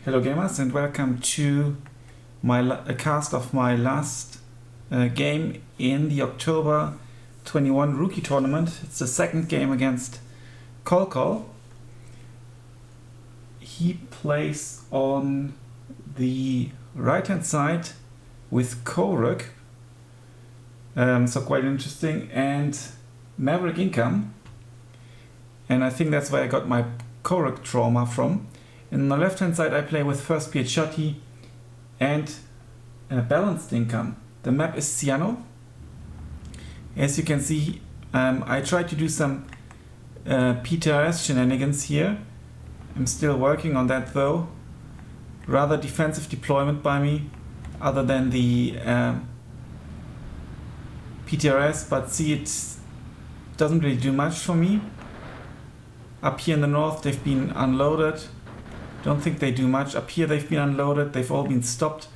Hello gamers and welcome to a cast of my last game in the October 21 rookie tournament. It's the second game against Colcol. He plays on the right hand side with Korück, so quite interesting, and Maverick income, and I think that's where I got my Korück trauma from. And on the left hand side I play with first Piechoty and balanced income. The map is Sianno. As you can see, I tried to do some PTRS shenanigans here. I'm still working on that though. Rather defensive deployment by me, other than the PTRS, but see, it doesn't really do much for me. Up here in the north they've been unloaded. Don't think they do much. Up here they've been unloaded. They've all been stopped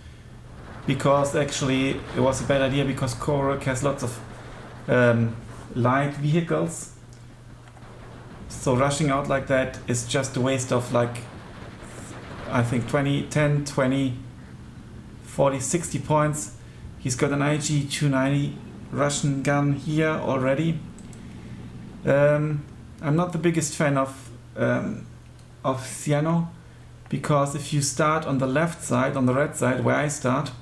because actually it was a bad idea, because Korück has lots of light vehicles. So rushing out like that is just a waste of, like, I think 10, 20, 40, 60 points. He's got an IG 290 Russian gun here already. I'm not the biggest fan of Sianno, because if you start on the left side, on the red side where I start,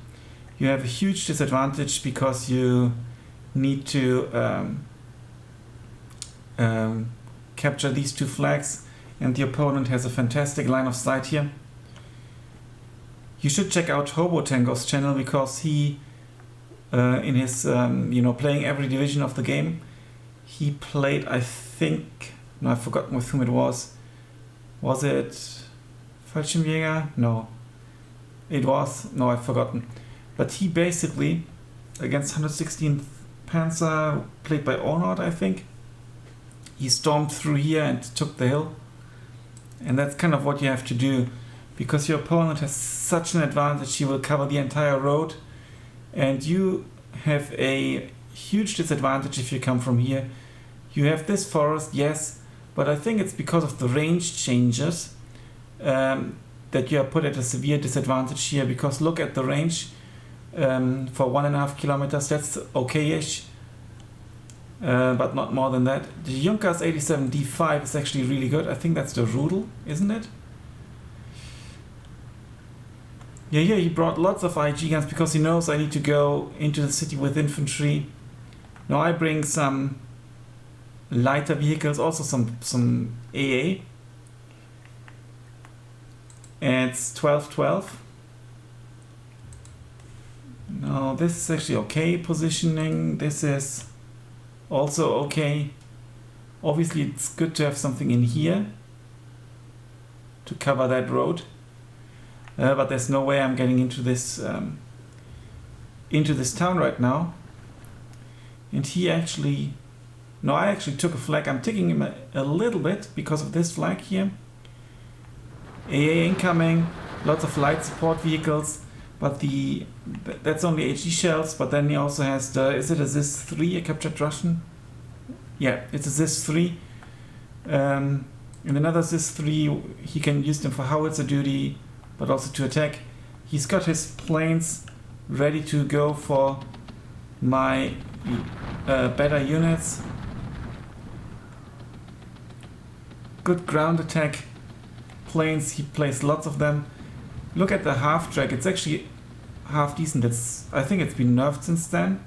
you have a huge disadvantage because you need to capture these two flags, and the opponent has a fantastic line of sight here. You should check out Hobo Tango's channel, because he, in his playing every division of the game, he played, I think, no, I've forgotten with whom it was. Was it Fallschirmjäger? No. It was, no, I've forgotten. But he basically, against 116th Panzer, played by Ornod, I think, he stormed through here and took the hill. And that's kind of what you have to do, because your opponent has such an advantage. He will cover the entire road, and you have a huge disadvantage if you come from here. You have this forest, yes, but I think it's because of the range changes that you are put at a severe disadvantage here, because look at the range for 1.5 kilometers, that's okay-ish, but not more than that. The Junkers 87 D5 is actually really good. I think that's the Rudel, isn't it? Yeah, he brought lots of IG guns because he knows I need to go into the city with infantry. Now I bring some lighter vehicles, also some AA. And it's 12-12. Now this is actually okay positioning. This is also okay. Obviously it's good to have something in here to cover that road. But there's no way I'm getting into this town right now. And he actually, no, I actually took a flag. I'm taking him a little bit because of this flag here. AA incoming, lots of light support vehicles, but that's only HE shells. But then he also has the, is it a ZIS-3, a captured Russian? Yeah, it's a ZIS-3. And another ZIS-3, he can use them for howitzer duty, but also to attack. He's got his planes ready to go for my better units. Good ground attack planes, he plays lots of them. Look at the half track, it's actually half decent. I think it's been nerfed since then.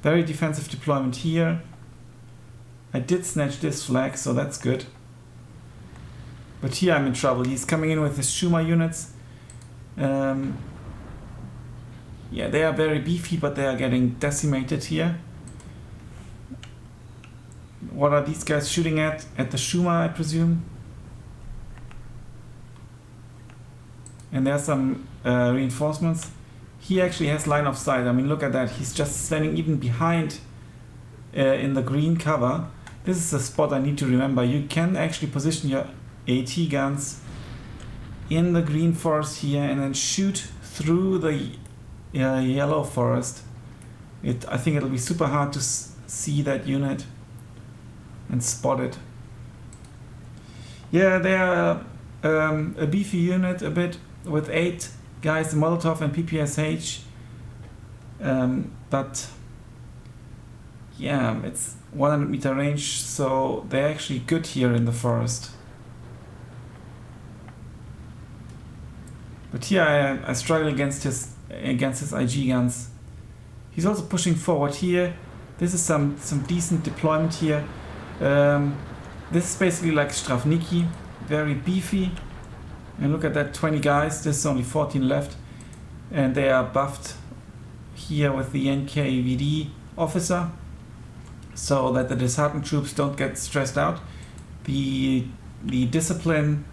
Very defensive deployment here. I did snatch this flag, so that's good. But here I'm in trouble. He's coming in with his Schumer units. Yeah, they are very beefy, but they are getting decimated here. What are these guys shooting at? At the Schumer, I presume. And there's some reinforcements. He actually has line of sight. I mean, look at that. He's just standing even behind in the green cover. This is a spot I need to remember. You can actually position your AT guns in the green forest here and then shoot through the yellow forest. I think it'll be super hard to see that unit and spot it. Yeah, they are a beefy unit a bit with 8 guys, Molotov and PPSH. But yeah, it's 100 meter range, so they're actually good here in the forest. But here I struggle against his IG guns. He's also pushing forward here. This is some decent deployment here. This is basically like Strafniki, very beefy. And look at that, 20 guys. There's only 14 left, and they are buffed here with the NKVD officer, so that the disheartened troops don't get stressed out. The discipline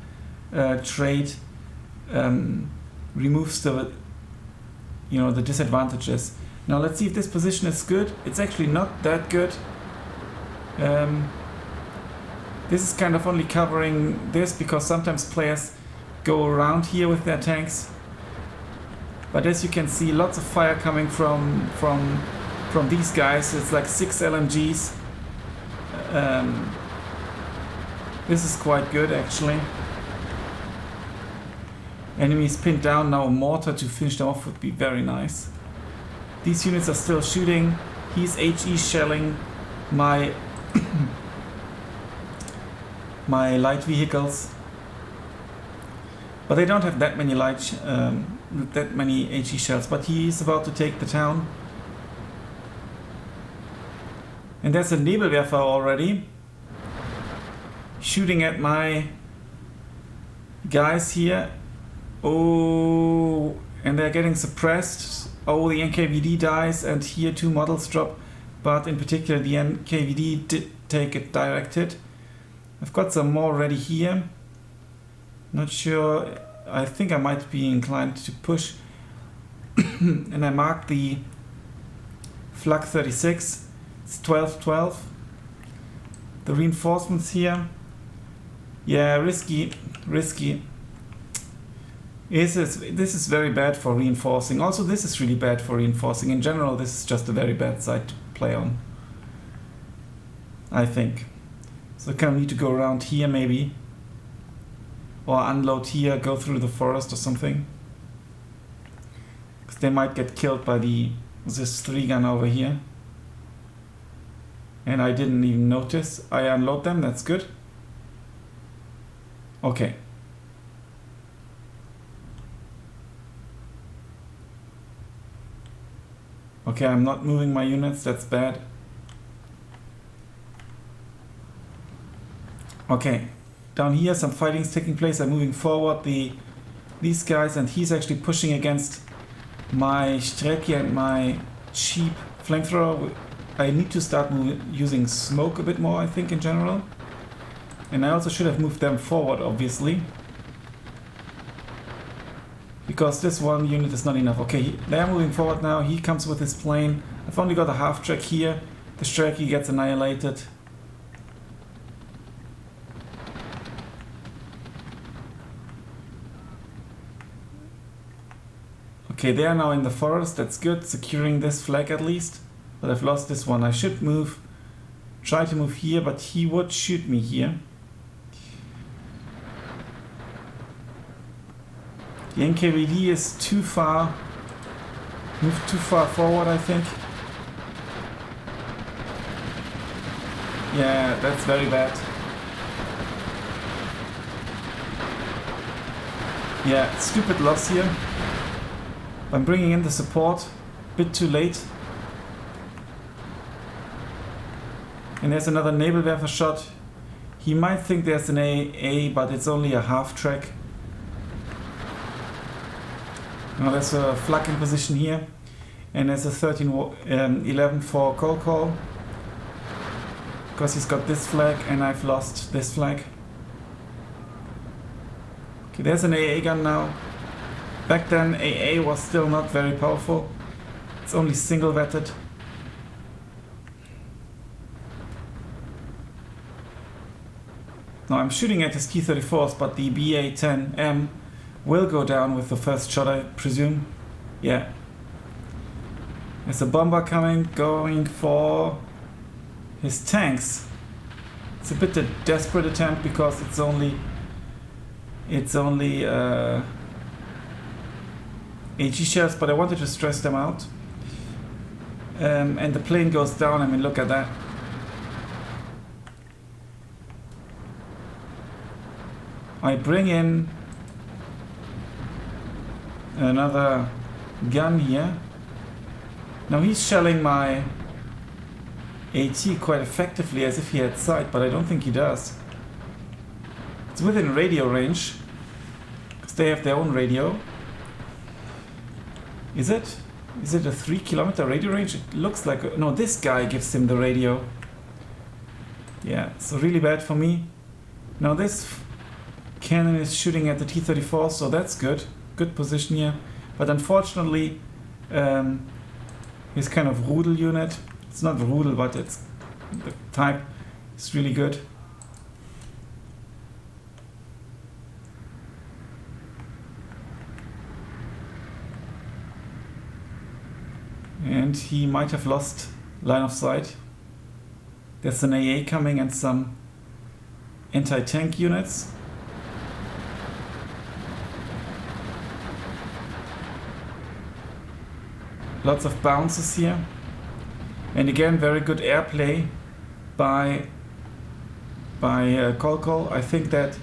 trait removes the disadvantages. Now let's see if this position is good. It's actually not that good. This is kind of only covering this because sometimes players go around here with their tanks. But as you can see, lots of fire coming from these guys. It's like 6 LMGs. This is quite good actually. Enemies pinned down. Now a mortar to finish them off would be very nice. These units are still shooting. He's HE shelling my my light vehicles, but they don't have that many that many HE shells. But he is about to take the town, and there's a Nebelwerfer already shooting at my guys here. Oh, and they're getting suppressed. Oh, the NKVD dies, and here 2 models drop, but in particular the NKVD did take a direct hit. I've got some more ready here. Not sure, I think I might be inclined to push. And I marked the Flak 36, it's 12-12. The reinforcements here, yeah, risky. This is very bad for reinforcing. Also, this is really bad for reinforcing. In general, this is just a very bad side to play on, I think. So I kind of need to go around here maybe, or unload here, go through the forest or something, because they might get killed by this 3-gun over here. And I didn't even notice. I unload them, that's good. Okay. Okay, I'm not moving my units, that's bad. Okay, down here some fighting is taking place. I'm moving forward these guys, and he's actually pushing against my Strecke and my cheap flamethrower. I need to start using smoke a bit more, I think, in general. And I also should have moved them forward, obviously, because this one unit is not enough. Okay, they're moving forward now. He comes with his plane. I've only got a half track here. The Strecke gets annihilated. Okay, they are now in the forest. That's good, securing this flag at least. But I've lost this one. I should try to move here, but he would shoot me here. The NKVD is too far, moved too far forward, I think. Yeah, that's very bad. Yeah, stupid loss here. I'm bringing in the support, a bit too late. And there's another Nebelwerfer shot. He might think there's an AA, but it's only a half track. Now there's a flak in position here, and there's a 13-11 for Colcol, because he's got this flag and I've lost this flag. Okay, there's an AA gun now. Back then AA was still not very powerful. It's only single vetted. Now I'm shooting at his T-34s, but the BA-10M will go down with the first shot, I presume. Yeah. There's a bomber coming, going for his tanks. It's a bit a desperate attempt because it's only It's only HE shells, but I wanted to stress them out. And the plane goes down. I mean, look at that. I bring in another gun here. Now he's shelling my AT quite effectively, as if he had sight, but I don't think he does. It's within radio range, because they have their own radio. Is it? Is it a 3 kilometer radio range? It looks like... No, this guy gives him the radio. Yeah, so really bad for me. Now this cannon is shooting at the T-34, so that's good. Good position here. But unfortunately, his kind of Rudel unit, it's not Rudel, but it's the type, is really good. And he might have lost line of sight. There's an AA coming and some anti-tank units. Lots of bounces here. And again, very good airplay by Colcol. I think that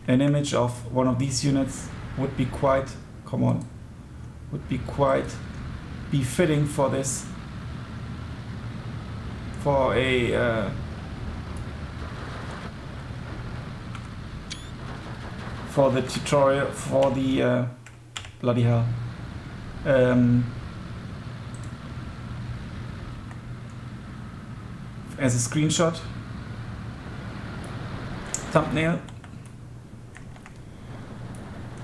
an image of one of these units would be quite, would be quite befitting for this, for a for the tutorial, for the bloody hell. As a screenshot thumbnail.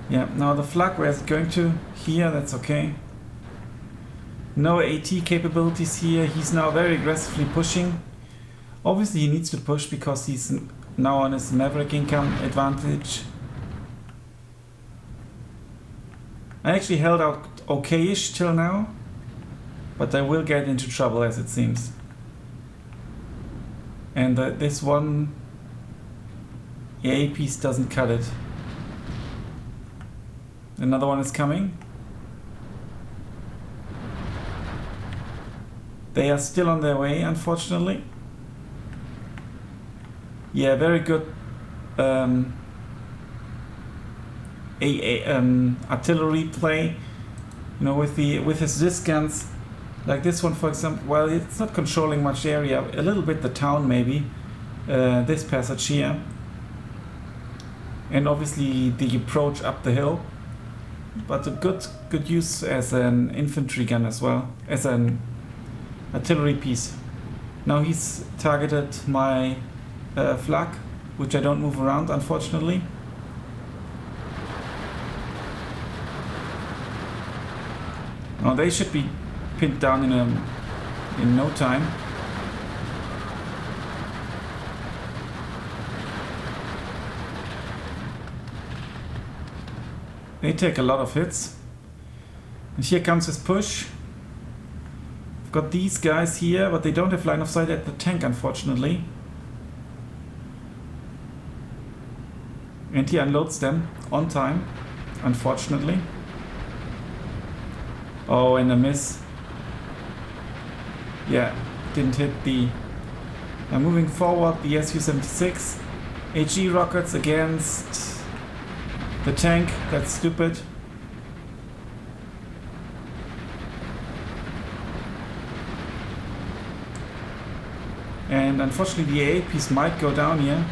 Yeah, now the flak, where is it going to? Here, that's okay. No AT capabilities here. He's now very aggressively pushing. Obviously he needs to push because he's now on his Maverick income advantage. I actually held out okay-ish till now, but I will get into trouble, as it seems. And this one AA piece doesn't cut it. Another one is coming. They are still on their way, unfortunately. Yeah, very good artillery play. You know, with his disc guns, like this one, for example. Well, it's not controlling much area. A little bit the town, maybe. This passage here, and obviously the approach up the hill. But a good use as an infantry gun as well, as an artillery piece. Now he's targeted my flak, which I don't move around, unfortunately. Now they should be pinned down in no time. They take a lot of hits. And here comes his push. I've got these guys here, but they don't have line of sight at the tank, unfortunately. And he unloads them on time, unfortunately. Oh, and a miss. Yeah, didn't hit the... Now moving forward, the Su-76. HE rockets against the tank. That's stupid. And unfortunately the AA piece might go down here.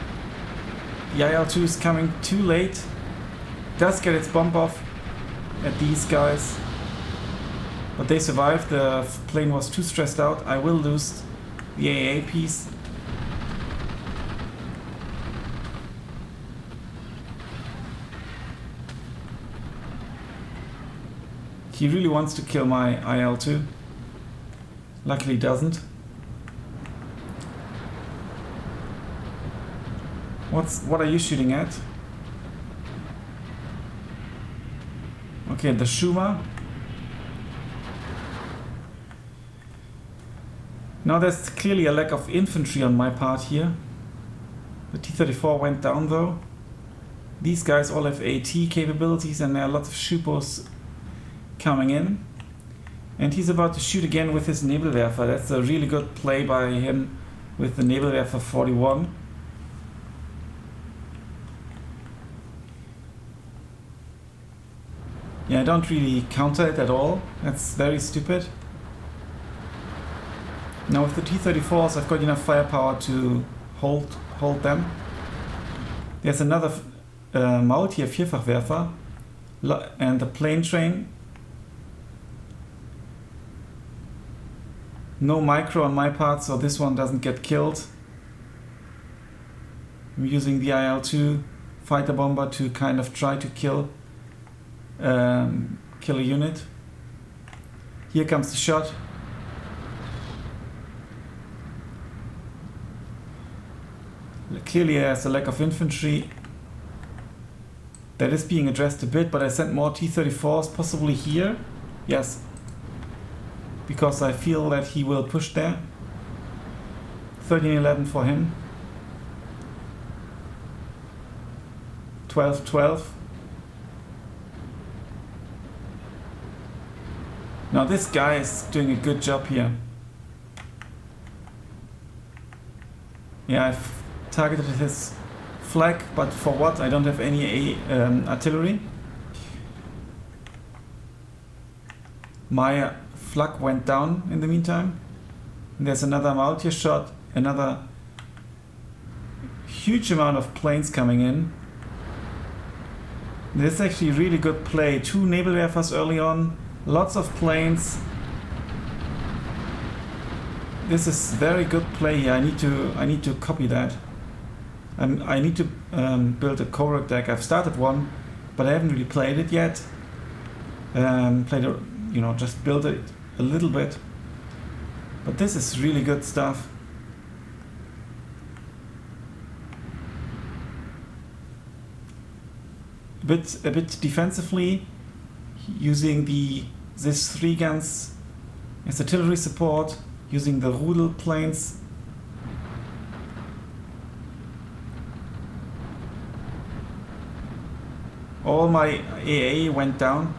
The IL-2 is coming too late. Does get its bump off at these guys. But they survived. The plane was too stressed out. I will lose the AA piece. He really wants to kill my IL-2. Luckily doesn't. What are you shooting at? Okay, the Schumer. Now there's clearly a lack of infantry on my part here. The T-34 went down though. These guys all have AT capabilities, and there are lots of Schupos coming in. And he's about to shoot again with his Nebelwerfer. That's a really good play by him with the Nebelwerfer 41. Yeah, I don't really counter it at all. That's very stupid. Now with the T-34s, I've got enough firepower to hold them. There's another Maultier Vierfachwerfer and the plane train. No micro on my part, so this one doesn't get killed. I'm using the IL-2 fighter bomber to kind of try to kill a unit. Here comes the shot. Clearly there's a lack of infantry. That is being addressed a bit, but I sent more T-34s, possibly here. Yes. Because I feel that he will push there. 13-11 for him. 12-12. Now this guy is doing a good job here. Yeah, I've targeted his flag, but for what? I don't have any artillery. My flak went down in the meantime. And there's another Maultier shot, another huge amount of planes coming in. This is actually a really good play. 2 Nebelwerfers early on, lots of planes. This is very good play here. I need to copy that. I need to build a Korück deck. I've started one, but I haven't really played it yet. Just build it a little bit. But this is really good stuff. A bit defensively, using this 3 guns as artillery support, using the Rudel planes. All my AA went down.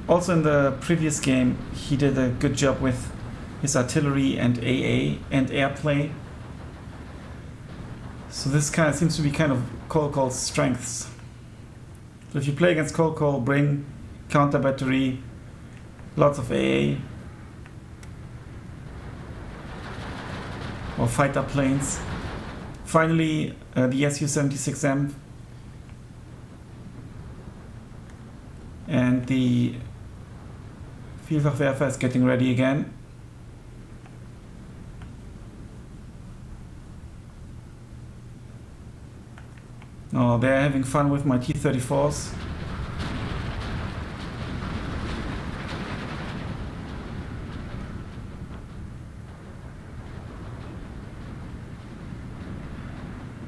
Also in the previous game, he did a good job with his artillery and AA and airplay. So this kind of seems to be kind of Colcol's strengths. So if you play against Colcol, bring counter battery, lots of AA or fighter planes. Finally, the Su-76M and the Vielfachwerfer is getting ready again. Oh, they're having fun with my T-34s.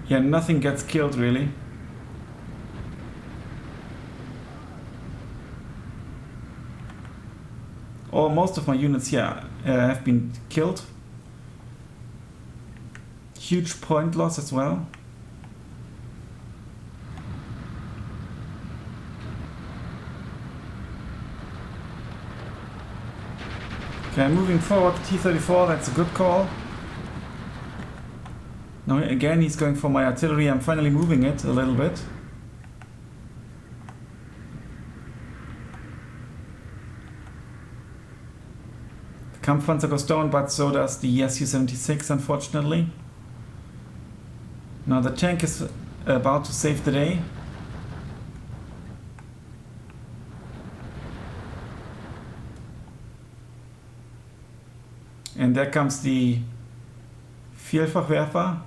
Yeah, nothing gets killed really. Or most of my units here have been killed. Huge point loss as well. Okay, moving forward, T-34, that's a good call. Now again he's going for my artillery. I'm finally moving it a little bit. The Kampfpanzer goes down, but so does the Su-76, unfortunately. Now the tank is about to save the day. And there comes the Vielfachwerfer.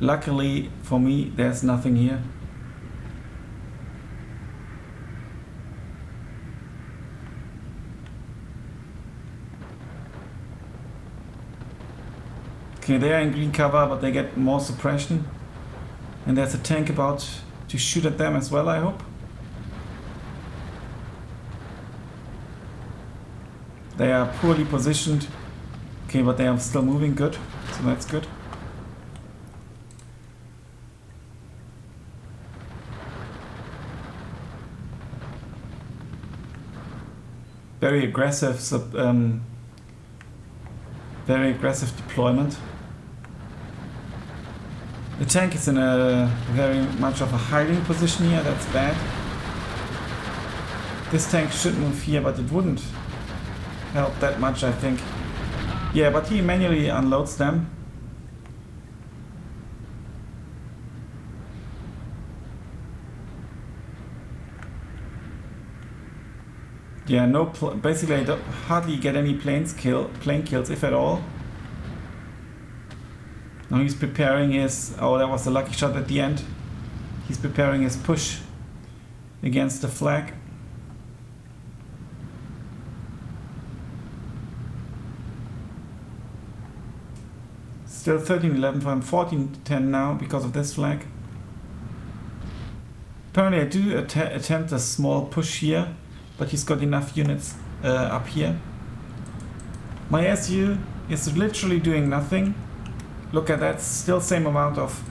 Luckily for me, there's nothing here. Okay, they are in green cover, but they get more suppression. And there's a tank about to shoot at them as well, I hope. They are poorly positioned. Okay, but they are still moving, good. So that's good. Very aggressive deployment. The tank is in a very much of a hiding position here, that's bad. This tank should move here, but it wouldn't help that much, I think. Yeah, but he manually unloads them. Yeah, basically I don't hardly get any plane kills, if at all. Now he's preparing his, oh, that was a lucky shot at the end. He's preparing his push against the flag. Still 13-11 for him, 14-10 now because of this flag. Apparently I do attempt a small push here, but he's got enough units up here. My SU is literally doing nothing. Look at that, still same amount of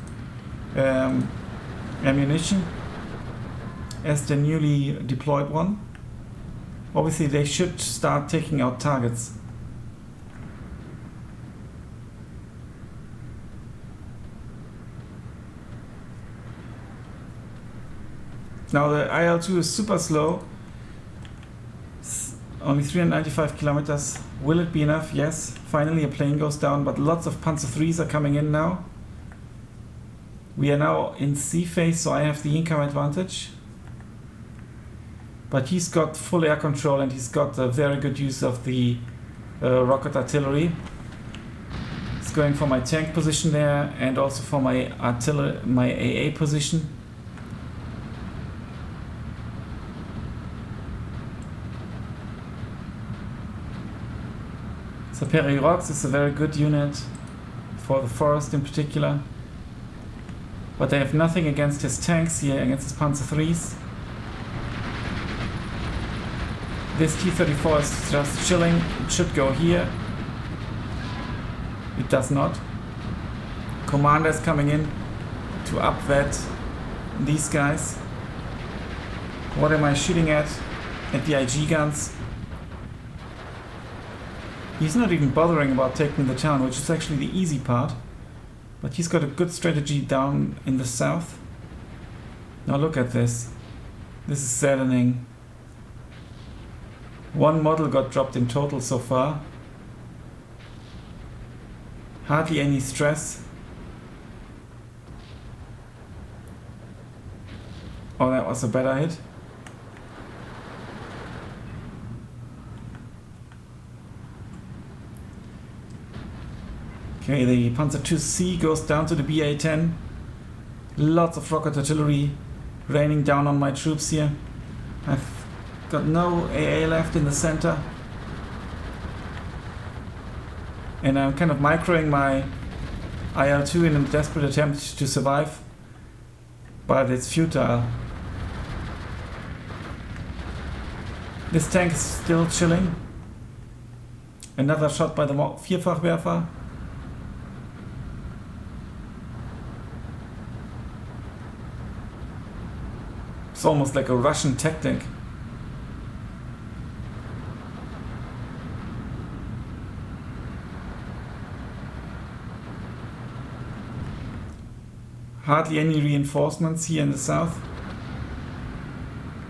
ammunition as the newly deployed one. Obviously they should start taking out targets. Now the IL-2 is super slow. Only 395 kilometers. Will it be enough? Yes. Finally a plane goes down, but lots of Panzer IIIs are coming in now. We are now in C phase, so I have the income advantage. But he's got full air control and he's got a very good use of the rocket artillery. He's going for my tank position there and also for my artillery, my AA position. So Korück is a very good unit for the forest in particular. But they have nothing against his tanks here, against his Panzer IIIs. This T-34 is just chilling. It should go here. It does not. Commander is coming in to upvet these guys. What am I shooting at? At the IG guns. He's not even bothering about taking the town, which is actually the easy part. But he's got a good strategy down in the south. Now look at this. This is saddening. One model got dropped in total so far. Hardly any stress. Oh, that was a better hit. Okay, the Panzer IIc goes down to the BA-10. Lots of rocket artillery raining down on my troops here. I've got no AA left in the center. And I'm kind of microing my IL-2 in a desperate attempt to survive. But it's futile. This tank is still chilling. Another shot by the Vierfachwerfer. It's almost like a Russian tactic. Hardly any reinforcements here in the south.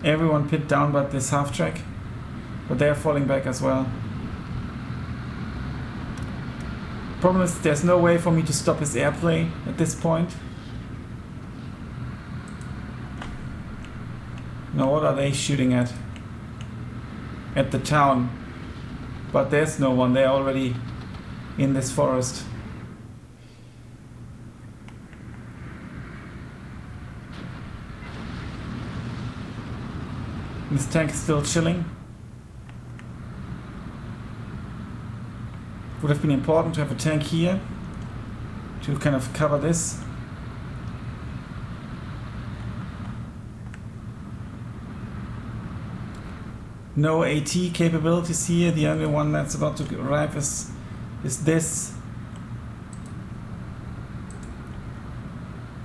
Everyone pinned down but this half track. But they are falling back as well. Problem is there's no way for me to stop his airplay at this point. Now what are they shooting at? At the town. But there's no one, they're already in this forest. This tank is still chilling. Would have been important to have a tank here to kind of cover this. No AT capabilities here. The only one that's about to arrive is is this.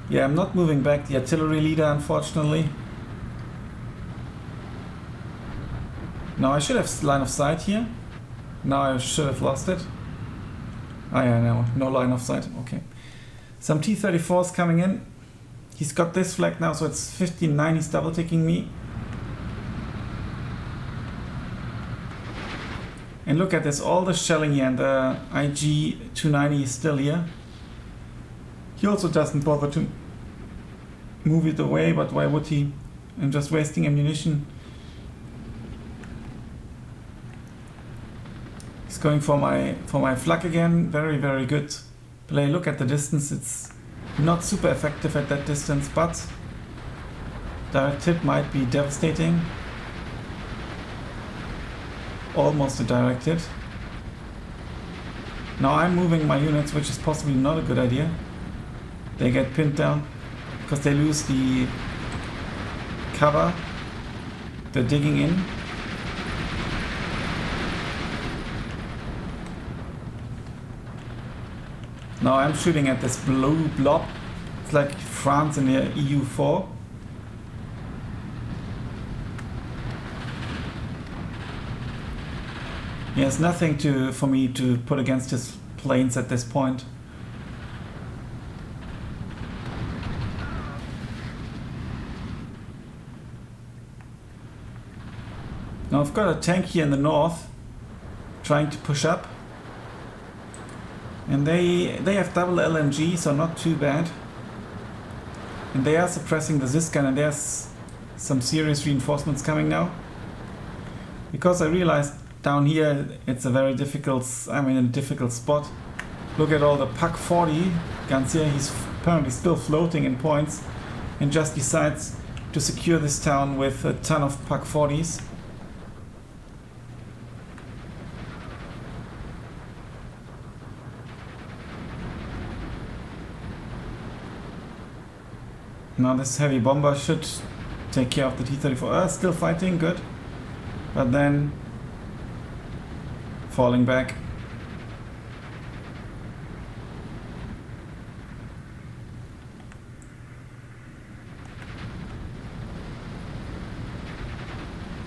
Yeah, I'm not moving back the artillery leader, unfortunately. Now I should have line of sight here. Now I should have lost it. Oh yeah, no line of sight. Okay. Some T-34s coming in. He's got this flag now, so it's 15-9. He's double ticking me. And look at this, all the shelling here, and the IG-290 is still here. He also doesn't bother to move it away, but why would he? I'm just wasting ammunition. He's going for my flak again. Very, very good play. Look at the distance. It's not super effective at that distance, but direct hit might be devastating. Almost a direct hit. Now I'm moving my units, which is possibly not a good idea. They get pinned down because they lose the cover. They're digging in. Now I'm shooting at this blue blob. It's like France in the EU4. He has nothing for me to put against his planes at this point. Now I've got a tank here in the north trying to push up. And they have double LMG, so not too bad. And they are suppressing the Ziskan, and there's some serious reinforcements coming now. Because I realized down here it's a very difficult, I'm in a difficult spot. Look at all the Pak 40 guns here. He's apparently still floating in points and just decides to secure this town with a ton of Pak 40s. Now this heavy bomber should take care of the T-34. Still fighting, good. But then falling back.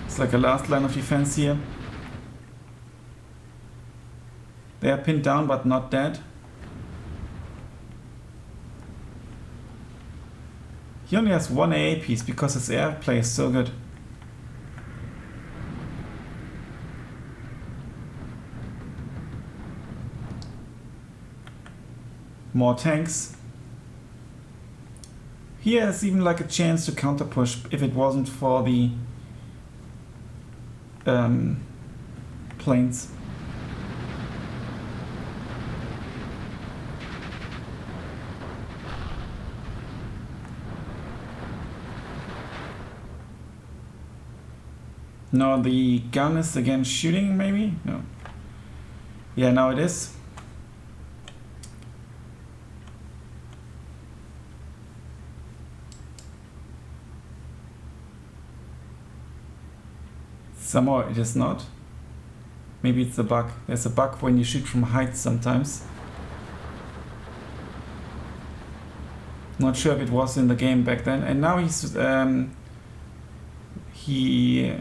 It's like a last line of defense here. They are pinned down but not dead. He only has one AA piece because his airplay is so good. More tanks. He has even like a chance to counter push if it wasn't for the planes. No, the gun is again shooting, maybe? No. Yeah, now it is. Somehow it is not. Maybe it's a bug. There's a bug when you shoot from heights sometimes. Not sure if it was in the game back then. And now he's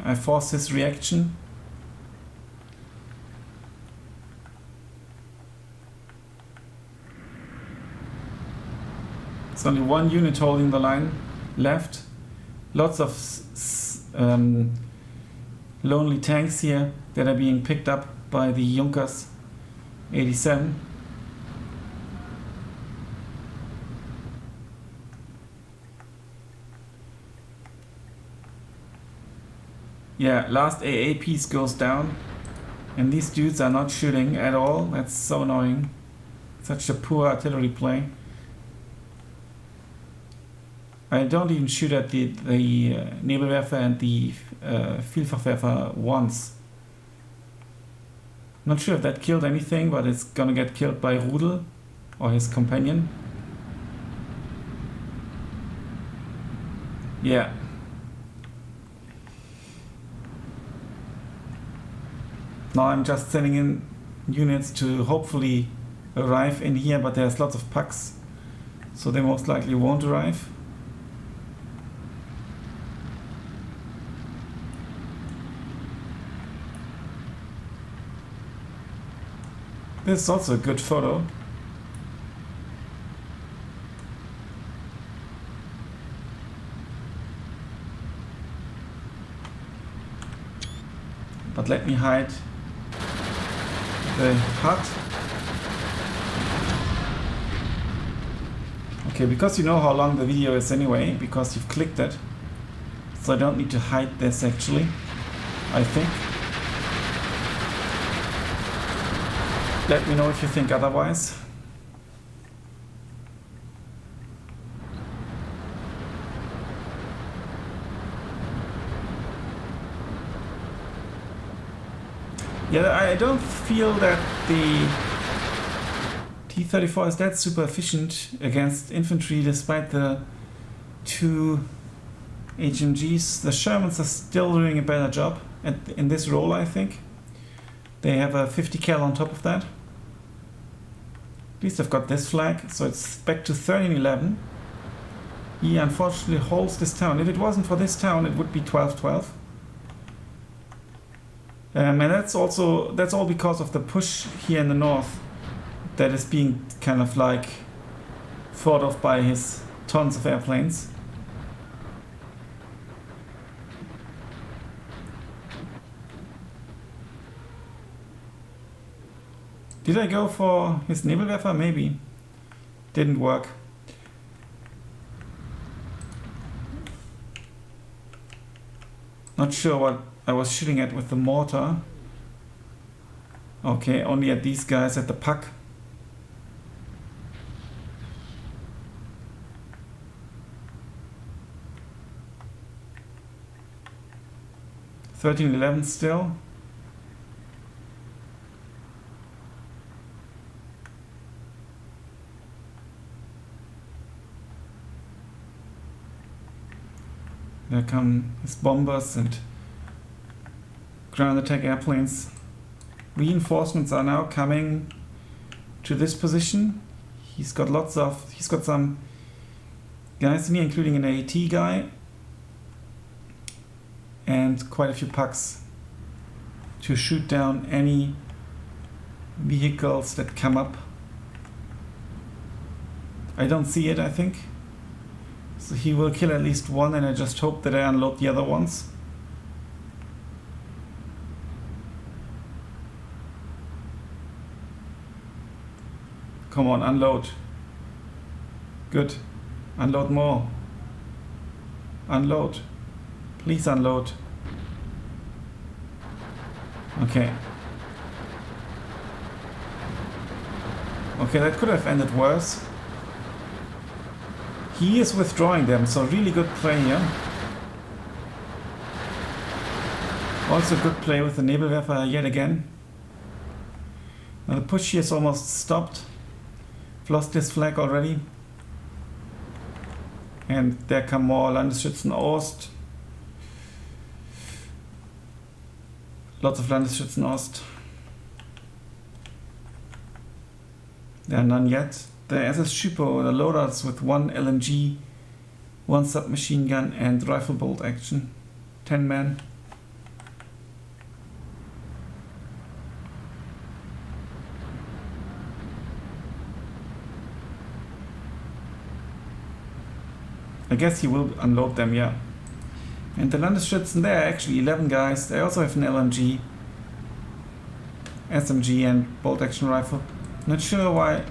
I forced his reaction. It's only one unit holding the line left. Lots of lonely tanks here that are being picked up by the Junkers 87. Yeah, last AA piece goes down, and these dudes are not shooting at all. That's so annoying. Such a poor artillery play. I don't even shoot at the Nebelwerfer and the Vielfachwerfer once. Not sure if that killed anything, but it's gonna get killed by Rudel or his companion. Yeah. Now I'm just sending in units to hopefully arrive in here, but there's lots of pucks, so they most likely won't arrive. This is also a good photo. But let me hide the hut. Okay, because you know how long the video is anyway, because you've clicked it. So I don't need to hide this actually, I think. Let me know if you think otherwise. Yeah, I don't feel that the T-34 is that super efficient against infantry despite the 2 HMGs. The Shermans are still doing a better job in this role, I think. They have a 50 cal on top of that. At least I've got this flag, so it's back to 13-11. He unfortunately holds this town. If it wasn't for this town, it would be 12-12. And that's all because of the push here in the north that is being kind of like fought off by his tons of airplanes. Did I go for his Nebelwerfer? Maybe. Didn't work. Not sure what I was shooting at with the mortar. Okay, only at these guys at the puck. (13-11) still. There come his bombers and ground attack airplanes. Reinforcements are now coming to this position. He's got some guys in here, including an AT guy and quite a few pucks to shoot down any vehicles that come up. I don't see it, I think. So he will kill at least one, and I just hope that I unload the other ones. Come on, unload. Good. Unload more. Unload. Please unload. Okay. Okay, that could have ended worse. He is withdrawing them, so really good play here. Also good play with the Nebelwerfer yet again. Now the push here is almost stopped. I've lost this flag already. And there come more Landesschützen Ost. Lots of Landesschützen Ost. There are none yet. The SS Schupo, the loadouts with 1 LMG, 1 submachine gun and rifle bolt action. 10 men. I guess he will unload them, yeah. And the Landesschützen, there are actually 11 guys. They also have an LMG, SMG and bolt action rifle. Not sure why.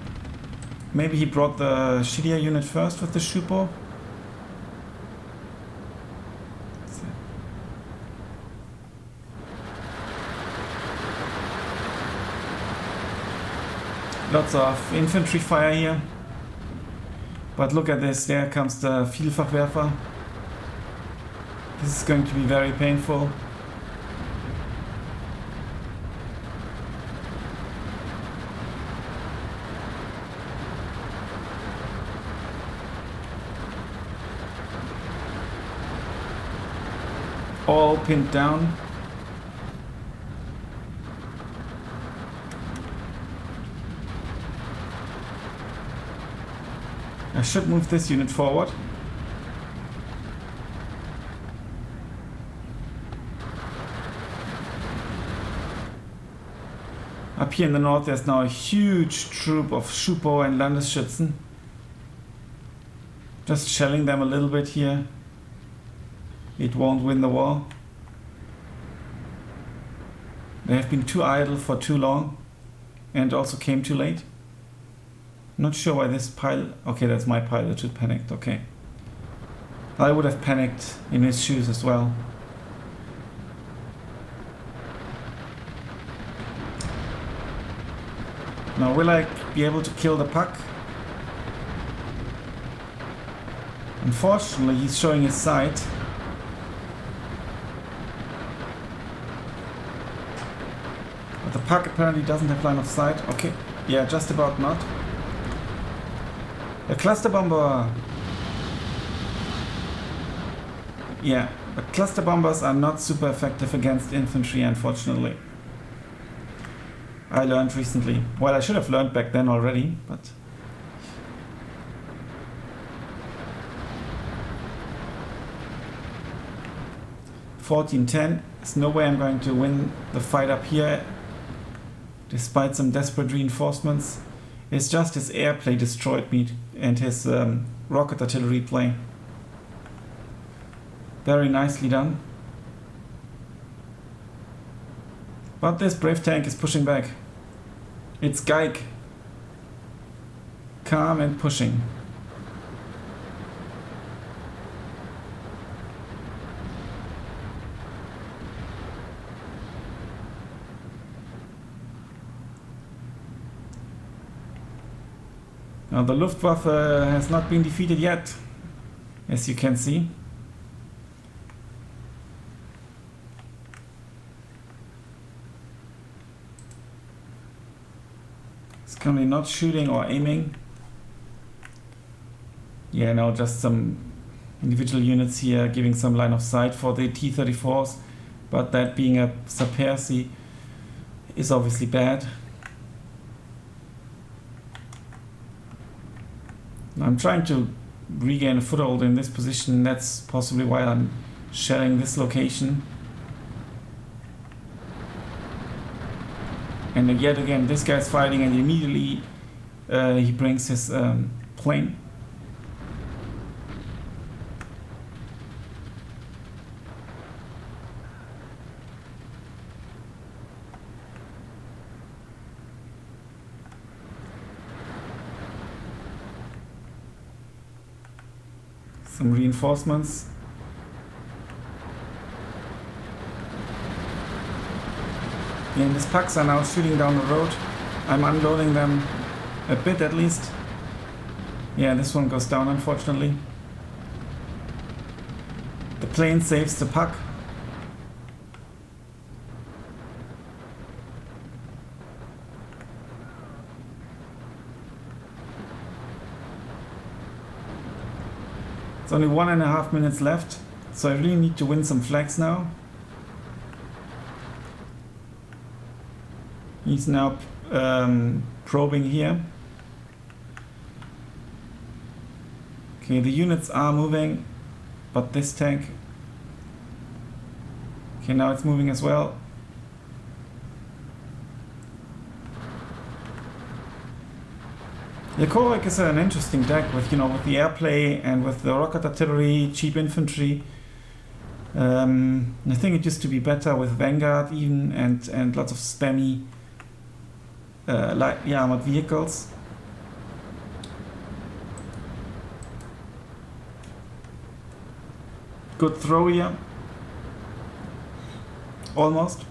Maybe he brought the shittier unit first with the Schupo. Lots of infantry fire here. But look at this, there comes the Vielfachwerfer. This is going to be very painful. All pinned down. I should move this unit forward. Up here in the north there's now a huge troop of Schupo and Landesschützen. Just shelling them a little bit here. It won't win the war. They have been too idle for too long and also came too late. Not sure why this pilot... Okay, that's my pilot who panicked, okay. I would have panicked in his shoes as well. Now will I be able to kill the puck? Unfortunately, he's showing his sight. But the puck apparently doesn't have line of sight. Okay, yeah, just about not. A cluster bomber! Yeah, but cluster bombers are not super effective against infantry, unfortunately. I learned recently. Well, I should have learned back then already, but... $14-10. There's no way I'm going to win the fight up here, despite some desperate reinforcements. It's just his airplay destroyed me and his rocket artillery play. Very nicely done. But this brave tank is pushing back. It's Geig. Calm and pushing. Now the Luftwaffe has not been defeated yet, as you can see. It's currently not shooting or aiming. Yeah, now just some individual units here giving some line of sight for the T-34s, but that being a Sapersi is obviously bad. I'm trying to regain a foothold in this position. That's possibly why I'm shelling this location. And yet again, this guy's fighting, and immediately he brings his plane. Some reinforcements. Yeah, and these pucks are now shooting down the road. I'm unloading them a bit at least. Yeah, this one goes down unfortunately. The plane saves the puck. It's only 1.5 minutes left, so I really need to win some flags now. He's now probing here. Okay, the units are moving, but this tank... Okay, now it's moving as well. The Korück is an interesting deck with, with the airplay and with the rocket artillery, cheap infantry. I think it used to be better with Vanguard even and lots of spammy light armored vehicles. Good throw here. Almost.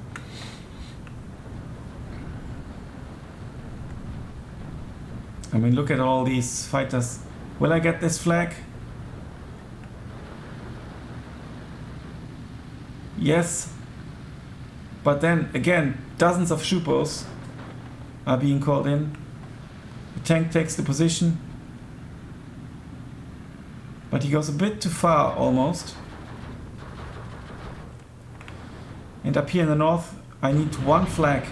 I mean, look at all these fighters. Will I get this flag? Yes. But then, again, dozens of Schupos are being called in. The tank takes the position. But he goes a bit too far, almost. And up here in the north, I need one flag.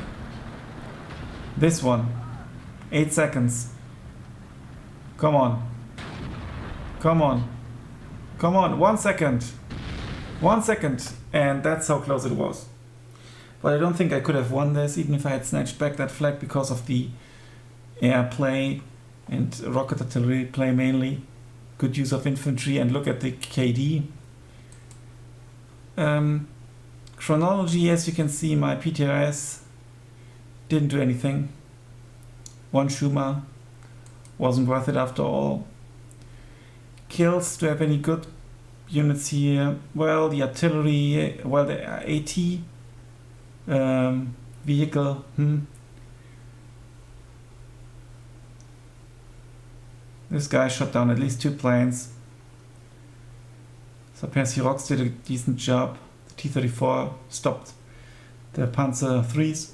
This one. 8 seconds. Come on. Come on. Come on, 1 second. 1 second. And that's how close it was. But I don't think I could have won this even if I had snatched back that flag because of the air play and rocket artillery play mainly. Good use of infantry, and look at the KD. Chronology, as you can see, my PTRS didn't do anything. 1 Schumer wasn't worth it after all. Kills, do I have any good units here? Well, the artillery, well, the AT vehicle, This guy shot down at least 2 planes. So Percy Rocks did a decent job. The T-34 stopped the Panzer IIIs.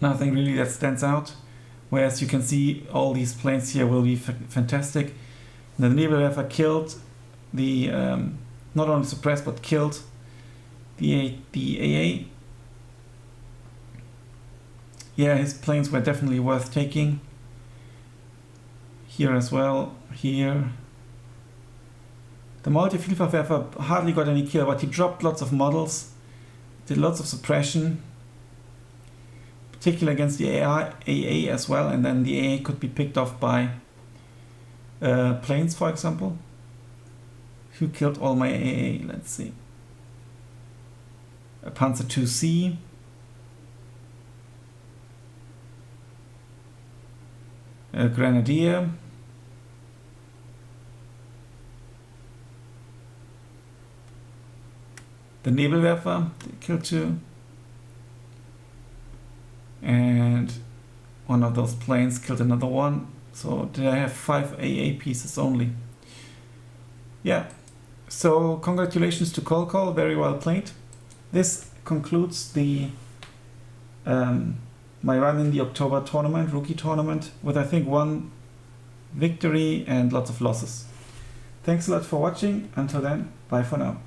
Nothing really that stands out. Whereas you can see all these planes here will be fantastic. The Nebelwerfer killed the, not only suppressed but killed the AA. Yeah, his planes were definitely worth taking. Here as well, here. The Multi-Vielfachwerfer hardly got any kill, but he dropped lots of models, did lots of suppression, particularly against the AA as well, and then the AA could be picked off by planes, for example. Who killed all my AA? Let's see. A Panzer IIc. A Grenadier. The Nebelwerfer killed 2. And one of those planes killed another one. So did I have 5 AA pieces only? Yeah. So congratulations to Colcol, very well played. This concludes the my run in the October tournament, rookie tournament, with I think 1 victory and lots of losses. Thanks a lot for watching. Until then, bye for now.